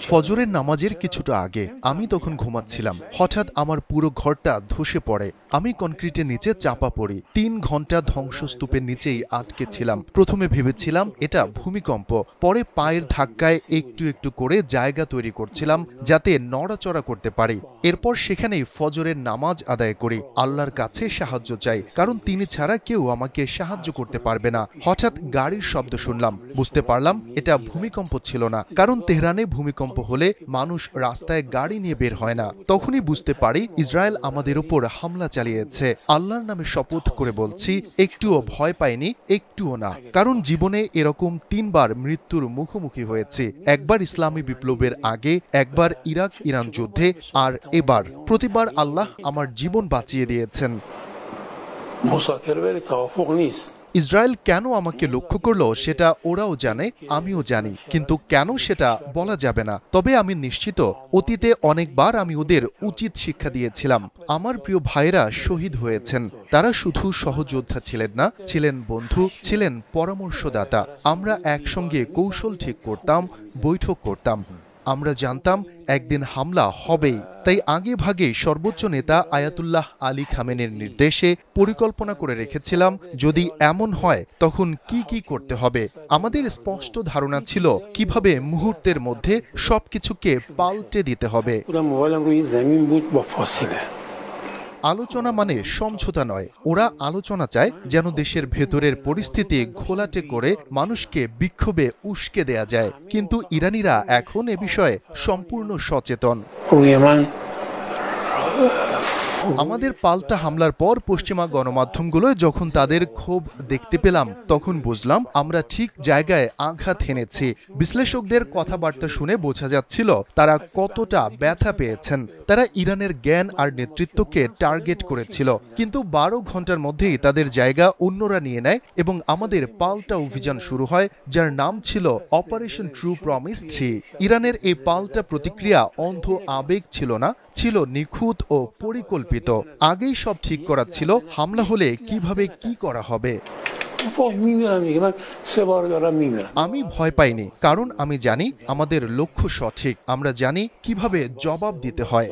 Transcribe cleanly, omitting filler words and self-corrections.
ফজরের নামাজের কিছুটা আগে আমি তখন ঘুমাচ্ছিলাম। হঠাৎ আমার পুরো ঘরটা ধসে পড়ে। আমি কনক্রিটের নিচে চাপা পড়ি। ৩ ঘন্টা ধ্বংসস্তূপের নিচেই আটকে ছিলাম। প্রথমে ভেবেছিলাম এটা ভূমিকম্প, পরে পায়ের ধাক্কায় একটু একটু করে জায়গা তৈরি করছিলাম যাতে নড়াচড়া করতে পারি। এরপর সেখানেই ফজরের নামাজ আদায় করি। আল্লাহর কাছে সাহায্য চাই, কারণ তিনি ছাড়া কেউ আমাকে সাহায্য করতে পারবে না। হঠাৎ গাড়ির শব্দ শুনলাম। বুঝতে পারলাম এটা ভূমিকম্প ছিল না, কারণ তেহরানে ভূমিকম্প হলে মানুষ রাস্তায় গাড়ি নিয়ে বের হয় না। তখনই বুঝতে পারি ইসরায়েল আমাদের উপর হামলা চালিয়েছে। আল্লাহর নামে শপথ করে বলছি, একটুও ভয় পাইনি, একটুও না। কারণ জীবনে এরকম ৩ বার মৃত্যুর মুখোমুখি হয়েছে। একবার ইসলামী বিপ্লবের আগে, একবার ইরাক ইরান যুদ্ধে, আর এবার। প্রতিবার আল্লাহ আমার জীবন বাঁচিয়ে দিয়েছেন। ইসরায়েল কেন আমাকে লক্ষ্য করলো সেটা ওরাও জানে, আমিও জানি, কিন্তু কেন সেটা বলা যাবে না। তবে আমি নিশ্চিত অতীতে অনেকবার আমি ওদের উচিত শিক্ষা দিয়েছিলাম। আমার প্রিয় ভাইরা শহীদ হয়েছেন। তারা শুধু সহযোদ্ধা ছিলেন না, ছিলেন বন্ধু, ছিলেন পরামর্শদাতা। আমরা একসঙ্গে কৌশল ঠিক করতাম, বৈঠক করতাম। আমরা জানতাম একদিন হামলা হবেই। তাই আগে ভাগে সর্বোচ্চ নেতা আয়াতুল্লাহ আলী খামেনির নির্দেশে পরিকল্পনা করে রেখেছিলাম, যদি এমন হয় তখন কি কি করতে হবে। আমাদের স্পষ্ট ধারণা ছিল কিভাবে মুহূর্তের মধ্যে সবকিছুকে পাল্টে দিতে হবে। আলোচনা মানে সমঝোতা নয়। ওরা আলোচনা চায় যেন দেশের ভেতরের পরিস্থিতি ঘোলাটে করে মানুষকে বিক্ষোভে উস্কে দেয়া যায়। কিন্তু ইরানিরা এখন এ বিষয়ে সম্পূর্ণ সচেতন। আমাদের পাল্টা হামলার পর পশ্চিমা গণমাধ্যমগুলোয় যখন তাদের ক্ষোভ দেখতে পেলাম, তখন বুঝলাম আমরা ঠিক জায়গায় আঘাত হেনেছি। বিশ্লেষকদের কথাবার্তা শুনে বোঝা যাচ্ছিল তারা কতটা ব্যথা পেয়েছেন। তারা ইরানের জ্ঞান আর নেতৃত্বকে টার্গেট করেছিল, কিন্তু ১২ ঘন্টার মধ্যেই তাদের জায়গা অন্যরা নিয়ে নেয় এবং আমাদের পাল্টা অভিযান শুরু হয়, যার নাম ছিল অপারেশন ট্রু প্রমিস ৩। ইরানের এই পাল্টা প্রতিক্রিয়া অন্ধ আবেগ ছিল না, ছিল নিখুঁত ও পরিকল্পিত। আগেই সব ঠিক করা ছিল হামলা হলে কিভাবে কি করা হবে। আমি ভয় পাইনি, কারণ আমি জানি আমাদের লক্ষ্য সঠিক। আমরা জানি কিভাবে জবাব দিতে হয়।